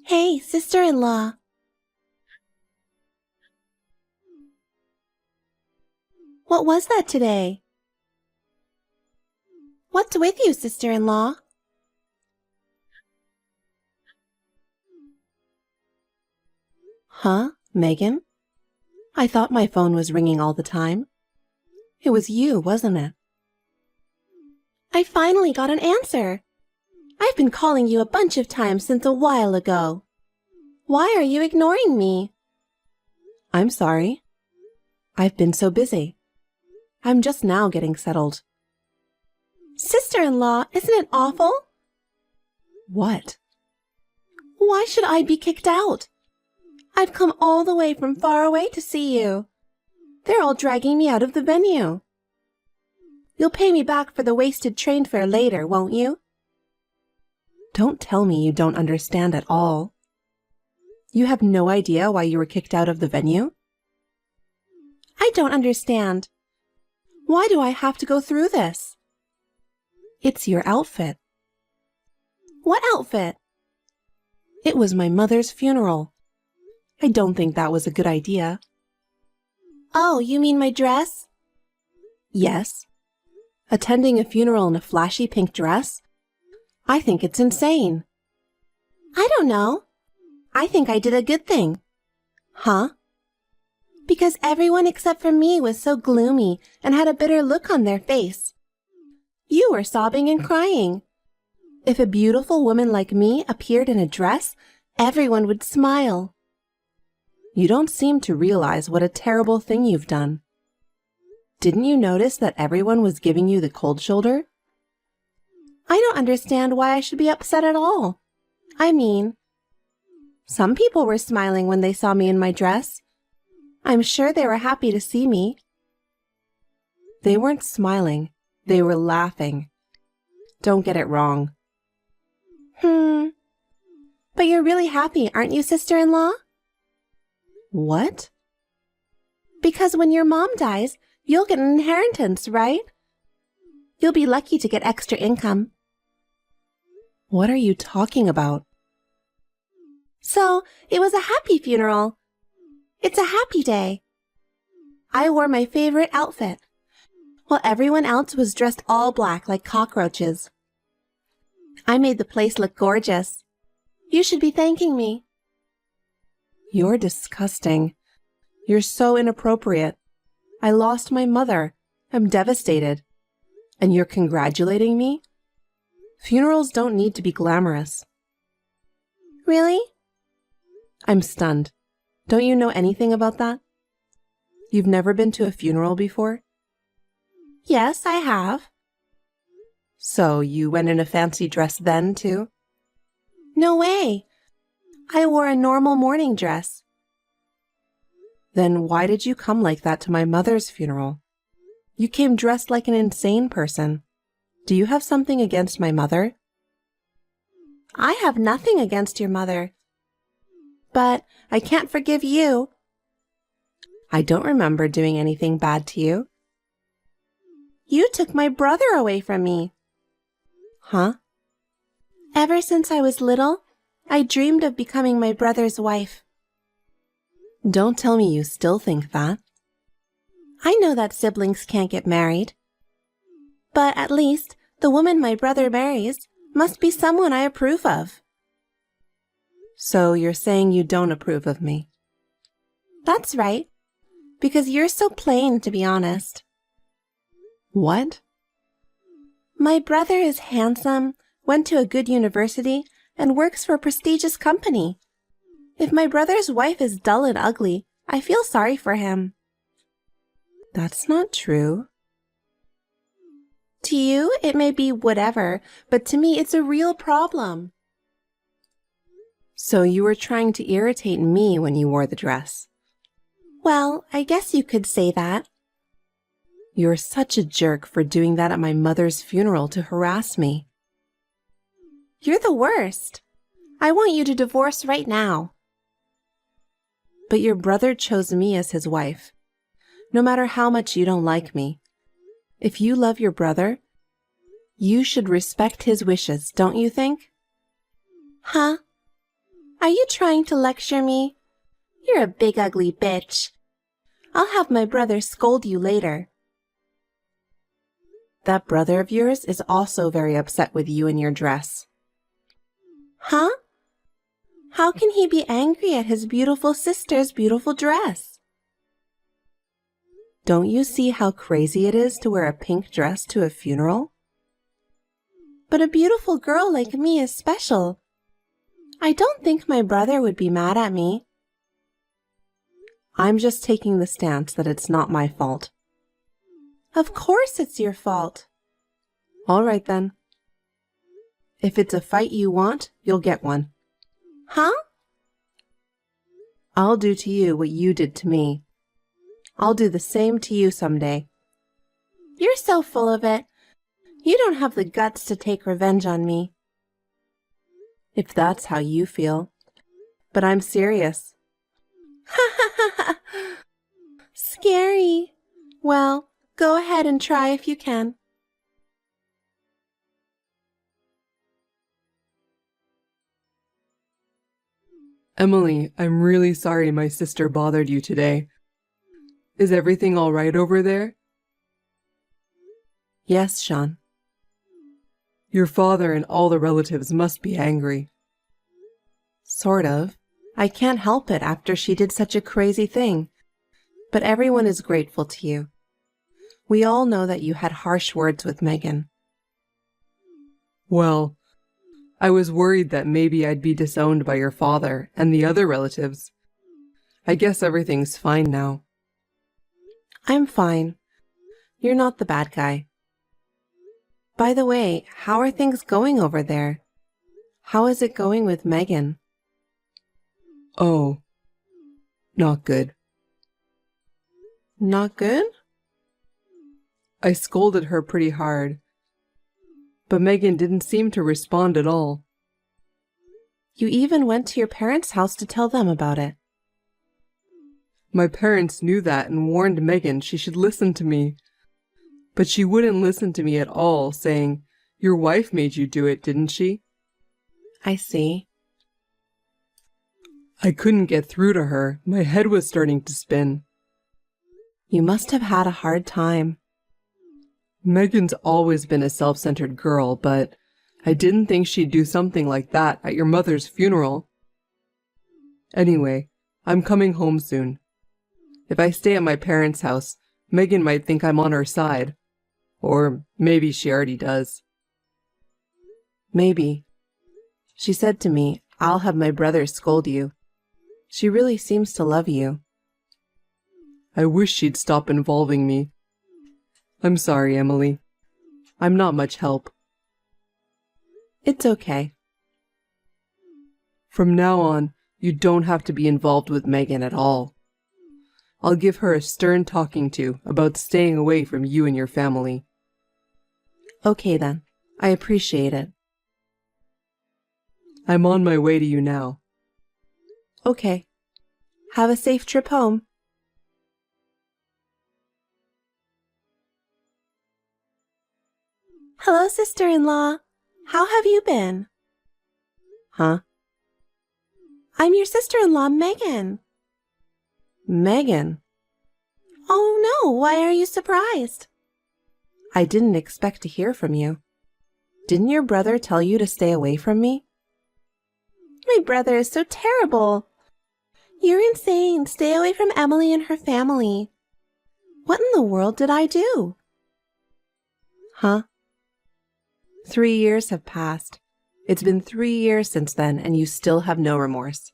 Hey, sister-in-law. What was that today? What's with you, sister-in-law? Huh, Megan? I thought my phone was ringing all the time. It was you, wasn't it? I finally got an answer. I've been calling you a bunch of times since a while ago. Why are you ignoring me? I'm sorry. I've been so busy. I'm just now getting settled. Sister-in-law, isn't it awful? What? Why should I be kicked out? I've come all the way from far away to see you. They're all dragging me out of the venue. You'll pay me back for the wasted train fare later, won't you? Don't tell me you don't understand at all. You have no idea why you were kicked out of the venue? I don't understand. Why do I have to go through this? It's your outfit. What outfit? It was my mother's funeral. I don't think that was a good idea. Oh, you mean my dress? Yes. Attending a funeral in a flashy pink dress? I think it's insane. I don't know. I think I did a good thing. Huh? Because everyone except for me was so gloomy and had a bitter look on their face. You were sobbing and crying. If a beautiful woman like me appeared in a dress, everyone would smile. You don't seem to realize what a terrible thing you've done. Didn't you notice that everyone was giving you the cold shoulder? I don't understand why I should be upset at all. I mean, some people were smiling when they saw me in my dress. I'm sure they were happy to see me. They weren't smiling. They were laughing. Don't get it wrong. But you're really happy, aren't you, sister-in-law? What? Because when your mom dies, you'll get an inheritance, right? You'll be lucky to get extra income. What are you talking about? So, it was a happy funeral. It's a happy day. I wore my favorite outfit, while everyone else was dressed all black like cockroaches. I made the place look gorgeous. You should be thanking me. You're disgusting. You're so inappropriate. I lost my mother. I'm devastated. And you're congratulating me? Funerals don't need to be glamorous. Really? I'm stunned. Don't you know anything about that? You've never been to a funeral before? Yes, I have. So you went in a fancy dress then, too? No way. I wore a normal morning dress. Then why did you come like that to my mother's funeral? You came dressed like an insane person. Do you have something against my mother? I have nothing against your mother. But I can't forgive you. I don't remember doing anything bad to you. You took my brother away from me. Huh? Ever since I was little, I dreamed of becoming my brother's wife. Don't tell me you still think that. I know that siblings can't get married. But at least the woman my brother marries must be someone I approve of. So you're saying you don't approve of me? That's right, because you're so plain, to be honest. What? My brother is handsome, went to a good university, and works for a prestigious company. If my brother's wife is dull and ugly, I feel sorry for him. That's not true. To you, it may be whatever, but to me, it's a real problem. So you were trying to irritate me when you wore the dress. Well, I guess you could say that. You're such a jerk for doing that at my mother's funeral to harass me. You're the worst. I want you to divorce right now. But your brother chose me as his wife. No matter how much you don't like me. If you love your brother, you should respect his wishes, don't you think? Huh? Are you trying to lecture me? You're a big ugly bitch. I'll have my brother scold you later. That brother of yours is also very upset with you and your dress. Huh? How can he be angry at his beautiful sister's beautiful dress? Don't you see how crazy it is to wear a pink dress to a funeral? But a beautiful girl like me is special. I don't think my brother would be mad at me. I'm just taking the stance that it's not my fault. Of course it's your fault. All right then. If it's a fight you want, you'll get one. Huh? I'll do to you what you did to me. I'll do the same to you someday. You're so full of it. You don't have the guts to take revenge on me. If that's how you feel. But I'm serious. Ha ha ha ha! Scary. Well, go ahead and try if you can. Emily, I'm really sorry my sister bothered you today. Is everything all right over there? Yes, Sean. Your father and all the relatives must be angry. Sort of. I can't help it after she did such a crazy thing. But everyone is grateful to you. We all know that you had harsh words with Megan. Well, I was worried that maybe I'd be disowned by your father and the other relatives. I guess everything's fine now. I'm fine. You're not the bad guy. By the way, how are things going over there? How is it going with Megan? Oh, not good. Not good? I scolded her pretty hard, but Megan didn't seem to respond at all. You even went to your parents' house to tell them about it. My parents knew that and warned Megan she should listen to me. But she wouldn't listen to me at all, saying, "Your wife made you do it, didn't she?" I see. I couldn't get through to her. My head was starting to spin. You must have had a hard time. Megan's always been a self-centered girl, but I didn't think she'd do something like that at your mother's funeral. Anyway, I'm coming home soon. If I stay at my parents' house, Megan might think I'm on her side. Or maybe she already does. Maybe. She said to me, "I'll have my brother scold you." She really seems to love you. I wish she'd stop involving me. I'm sorry, Emily. I'm not much help. It's okay. From now on, you don't have to be involved with Megan at all. I'll give her a stern talking to about staying away from you and your family. Okay then. I appreciate it. I'm on my way to you now. Okay. Have a safe trip home. Hello, sister-in-law. How have you been? Huh? I'm your sister-in-law, Megan. Megan? Oh no, why are you surprised? I didn't expect to hear from you. Didn't your brother tell you to stay away from me? My brother is so terrible. You're insane. Stay away from Emily and her family. What in the world did I do? Huh? 3 years have passed. It's been 3 years since then, and you still have no remorse.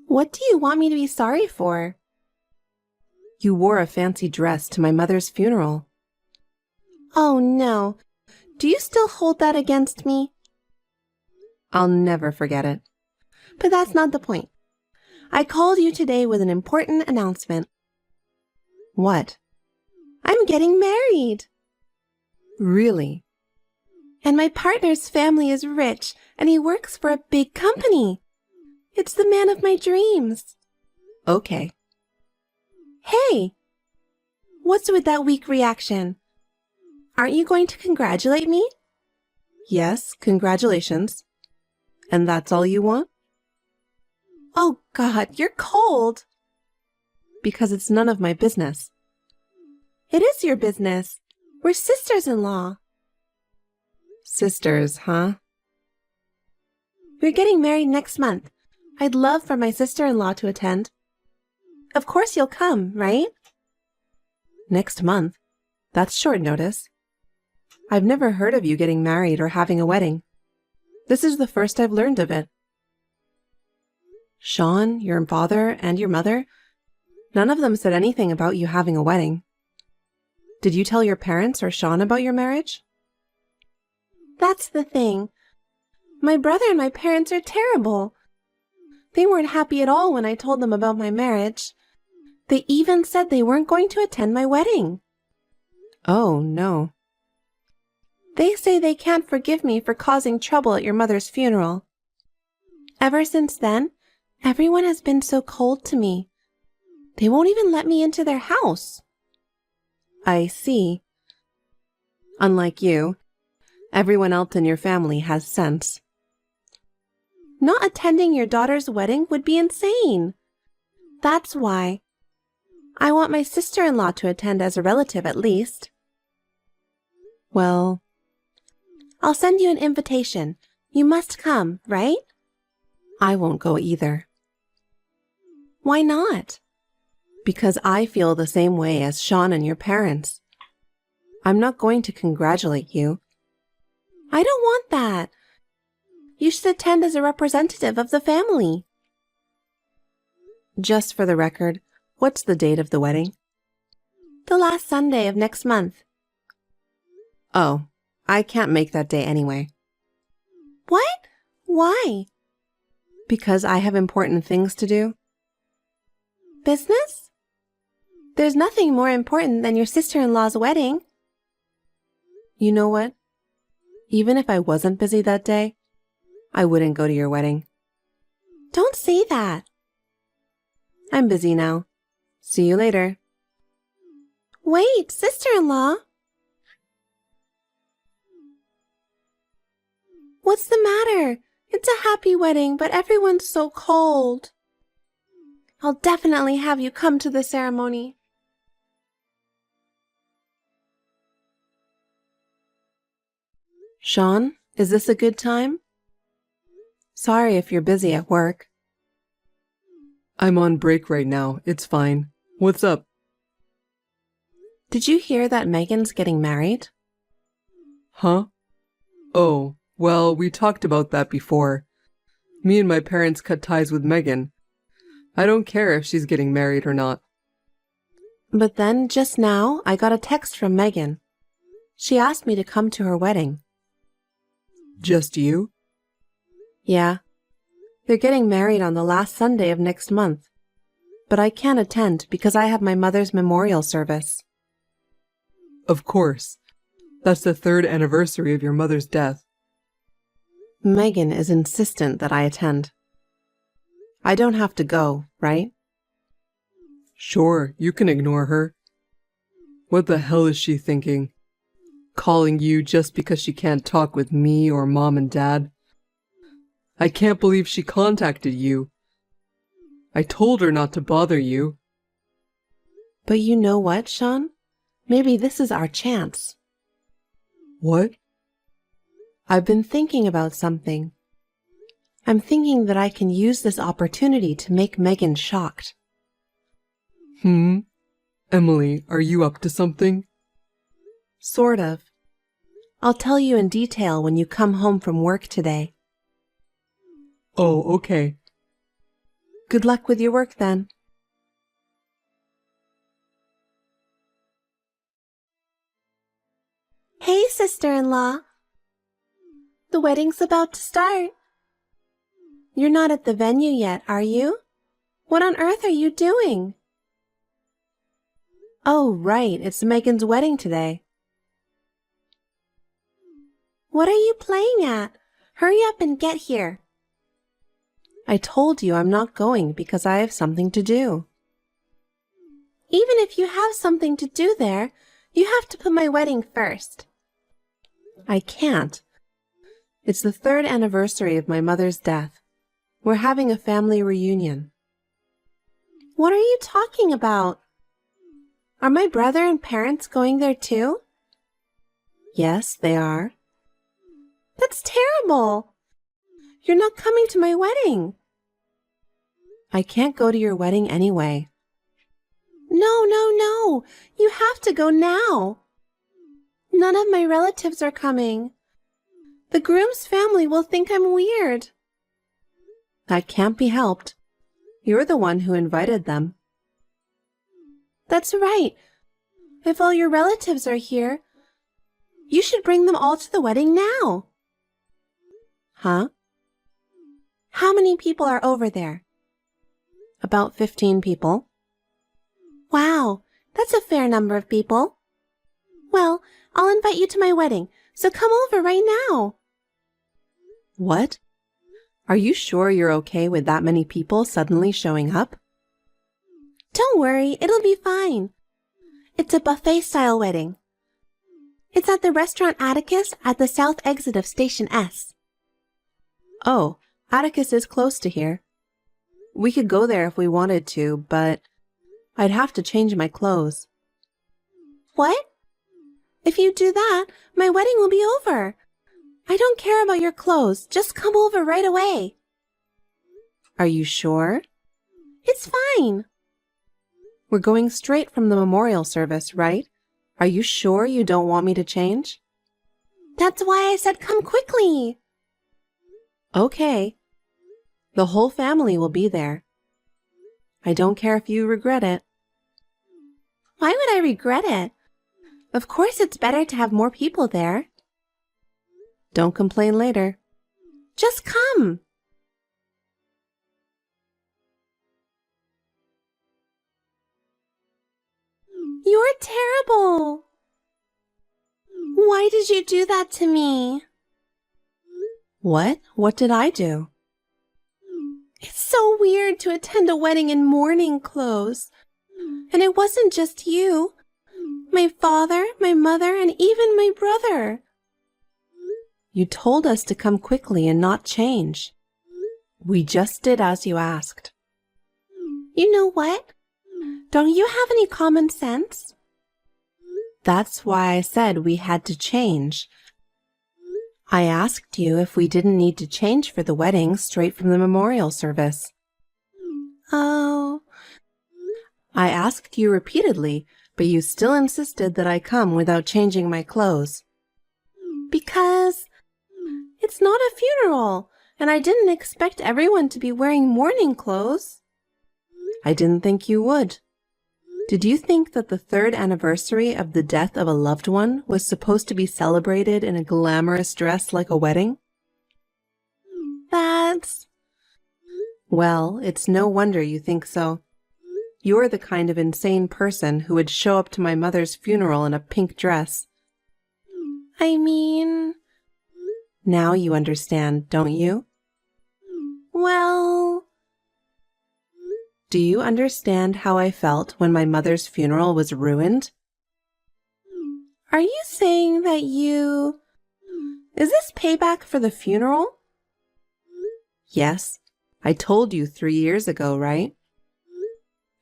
What do you want me to be sorry for? You wore a fancy dress to my mother's funeral. Oh no. Do you still hold that against me? I'll never forget it. But that's not the point. I called you today with an important announcement. What? I'm getting married. Really? And my partner's family is rich, and he works for a big company. It's the man of my dreams. Okay. Hey! What's with that weak reaction? Aren't you going to congratulate me? Yes, congratulations. And that's all you want? Oh, God, you're cold. Because it's none of my business. It is your business. We're sisters-in-law. Sisters, huh? We're getting married next month. I'd love for my sister-in-law to attend. Of course you'll come, right? Next month? That's short notice. I've never heard of you getting married or having a wedding. This is the first I've learned of it. Sean, your father, and your mother, none of them said anything about you having a wedding. Did you tell your parents or Sean about your marriage? That's the thing. My brother and my parents are terrible. They weren't happy at all when I told them about my marriage. They even said they weren't going to attend my wedding. Oh, no. They say they can't forgive me for causing trouble at your mother's funeral. Ever since then, everyone has been so cold to me. They won't even let me into their house. I see. Unlike you, everyone else in your family has sense. Not attending your daughter's wedding would be insane. That's why. I want my sister-in-law to attend as a relative at least. Well, I'll send you an invitation. You must come, right? I won't go either. Why not? Because I feel the same way as Sean and your parents. I'm not going to congratulate you. I don't want that. You should attend as a representative of the family. Just for the record, what's the date of the wedding? The last Sunday of next month. Oh, I can't make that day anyway. What? Why? Because I have important things to do. Business? There's nothing more important than your sister-in-law's wedding. You know what? Even if I wasn't busy that day, I wouldn't go to your wedding. Don't say that. I'm busy now. See you later. Wait, sister-in-law. What's the matter? It's a happy wedding, but everyone's so cold. I'll definitely have you come to the ceremony. Sean, is this a good time? Sorry if you're busy at work. I'm on break right now. It's fine. What's up? Did you hear that Megan's getting married? Huh? Oh, well, we talked about that before. Me and my parents cut ties with Megan. I don't care if she's getting married or not. But then, just now, I got a text from Megan. She asked me to come to her wedding. Just you? Yeah. They're getting married on the last Sunday of next month. But I can't attend because I have my mother's memorial service. Of course. That's the 3rd anniversary of your mother's death. Megan is insistent that I attend. I don't have to go, right? Sure, you can ignore her. What the hell is she thinking? Calling you just because she can't talk with me or Mom and Dad? I can't believe she contacted you. I told her not to bother you. But you know what, Sean? Maybe this is our chance. What? I've been thinking about something. I'm thinking that I can use this opportunity to make Megan shocked. Emily, are you up to something? Sort of. I'll tell you in detail when you come home from work today. Oh, okay. Good luck with your work then. Hey, sister-in-law. The wedding's about to start. You're not at the venue yet, are you? What on earth are you doing? Oh, right. It's Megan's wedding today. What are you playing at? Hurry up and get here. I told you I'm not going because I have something to do. Even if you have something to do there, you have to put my wedding first. I can't. It's the 3rd anniversary of my mother's death. We're having a family reunion. What are you talking about? Are my brother and parents going there too? Yes, they are. That's terrible. You're not coming to my wedding. I can't go to your wedding anyway. No. You have to go now. None of my relatives are coming. The groom's family will think I'm weird. That can't be helped. You're the one who invited them. That's right. If all your relatives are here, you should bring them all to the wedding now. Huh? How many people are over there? About 15 people. Wow, that's a fair number of people. Well, I'll invite you to my wedding, so come over right now. What? Are you sure you're okay with that many people suddenly showing up? Don't worry, it'll be fine. It's a buffet-style wedding. It's at the restaurant Atticus at the south exit of Station S. Oh, Atticus is close to here. We could go there if we wanted to, but I'd have to change my clothes. What? If you do that, my wedding will be over. I don't care about your clothes. Just come over right away. Are you sure? It's fine. We're going straight from the memorial service, right? Are you sure you don't want me to change? That's why I said come quickly. Okay. The whole family will be there. I don't care if you regret it. Why would I regret it? Of course it's better to have more people there. Don't complain later. Just come. You're terrible. Why did you do that to me? What? What did I do? It's so weird to attend a wedding in mourning clothes. And it wasn't just you. My father, my mother, and even my brother. You told us to come quickly and not change. We just did as you asked. You know what? Don't you have any common sense? That's why I said we had to change. I asked you if we didn't need to change for the wedding straight from the memorial service. Oh. I asked you repeatedly, but you still insisted that I come without changing my clothes. Because it's not a funeral, and I didn't expect everyone to be wearing mourning clothes. I didn't think you would. Did you think that the 3rd anniversary of the death of a loved one was supposed to be celebrated in a glamorous dress like a wedding? That's... Well, it's no wonder you think so. You're the kind of insane person who would show up to my mother's funeral in a pink dress. I mean... Now you understand, don't you? Well... Do you understand how I felt when my mother's funeral was ruined? Are you saying that you... Is this payback for the funeral? Yes. I told you 3 years ago, right?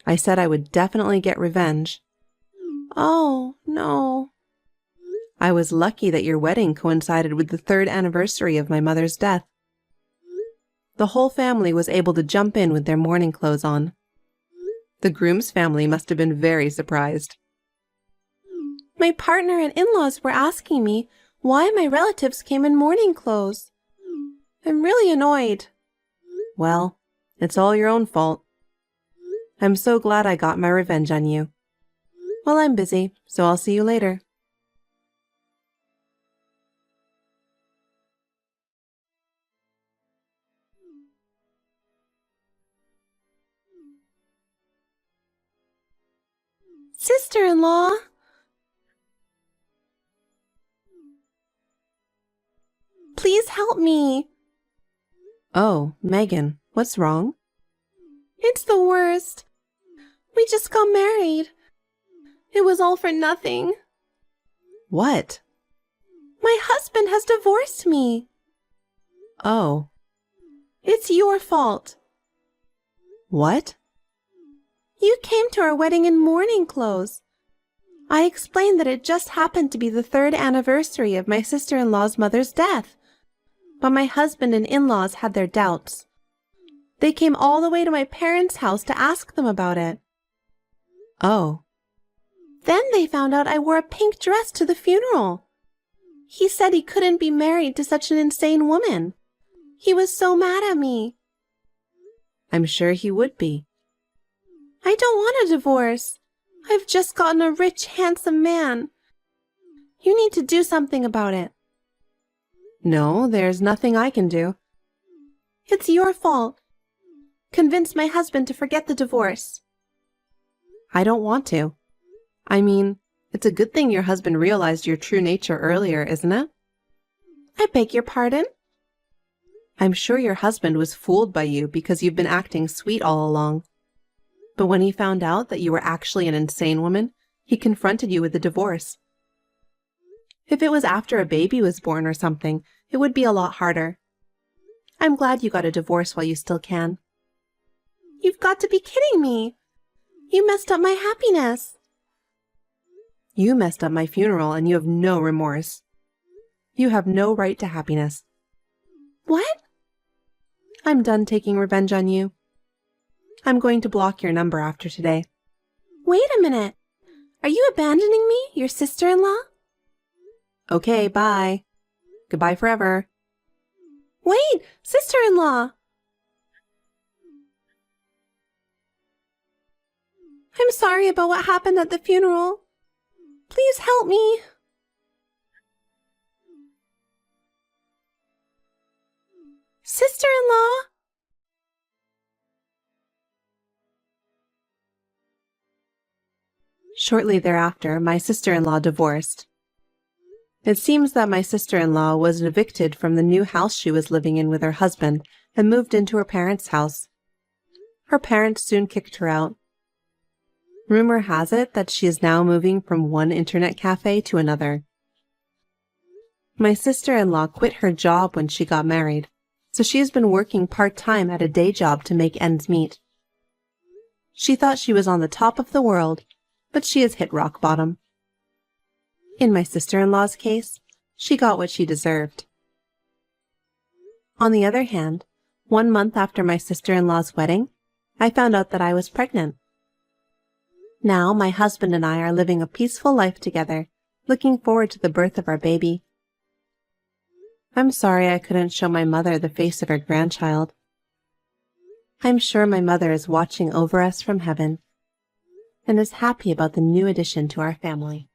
I said I would definitely get revenge. Oh, no. I was lucky that your wedding coincided with the 3rd anniversary of my mother's death. The whole family was able to jump in with their mourning clothes on. The groom's family must have been very surprised. My partner and in-laws were asking me why my relatives came in mourning clothes. I'm really annoyed. Well, it's all your own fault. I'm so glad I got my revenge on you. Well, I'm busy, so I'll see you later. Sister-in-law! Please help me. Oh, Megan, what's wrong? It's the worst. We just got married. It was all for nothing. What? My husband has divorced me. Oh. It's your fault. What? You came to our wedding in mourning clothes. I explained that it just happened to be the 3rd anniversary of my sister-in-law's mother's death. But my husband and in-laws had their doubts. They came all the way to my parents' house to ask them about it. Oh. Then they found out I wore a pink dress to the funeral. He said he couldn't be married to such an insane woman. He was so mad at me. I'm sure he would be. I don't want a divorce. I've just gotten a rich, handsome man. You need to do something about it. No, there's nothing I can do. It's your fault. Convince my husband to forget the divorce. I don't want to. I mean, it's a good thing your husband realized your true nature earlier, isn't it? I beg your pardon? I'm sure your husband was fooled by you because you've been acting sweet all along. But when he found out that you were actually an insane woman, he confronted you with the divorce. If it was after a baby was born or something, it would be a lot harder. I'm glad you got a divorce while you still can. You've got to be kidding me. You messed up my happiness. You messed up my funeral and you have no remorse. You have no right to happiness. What? I'm done taking revenge on you. I'm going to block your number after today. Wait a minute. Are you abandoning me, your sister-in-law? Okay, bye. Goodbye forever. Wait, sister-in-law! I'm sorry about what happened at the funeral. Please help me. Sister-in-law! Shortly thereafter, my sister-in-law divorced. It seems that my sister-in-law was evicted from the new house she was living in with her husband and moved into her parents' house. Her parents soon kicked her out. Rumor has it that she is now moving from one internet cafe to another. My sister-in-law quit her job when she got married, so she has been working part-time at a day job to make ends meet. She thought she was on the top of the world, but she has hit rock bottom. In my sister-in-law's case, she got what she deserved. On the other hand, 1 month after my sister-in-law's wedding, I found out that I was pregnant. Now my husband and I are living a peaceful life together, looking forward to the birth of our baby. I'm sorry I couldn't show my mother the face of her grandchild. I'm sure my mother is watching over us from heaven and is happy about the new addition to our family.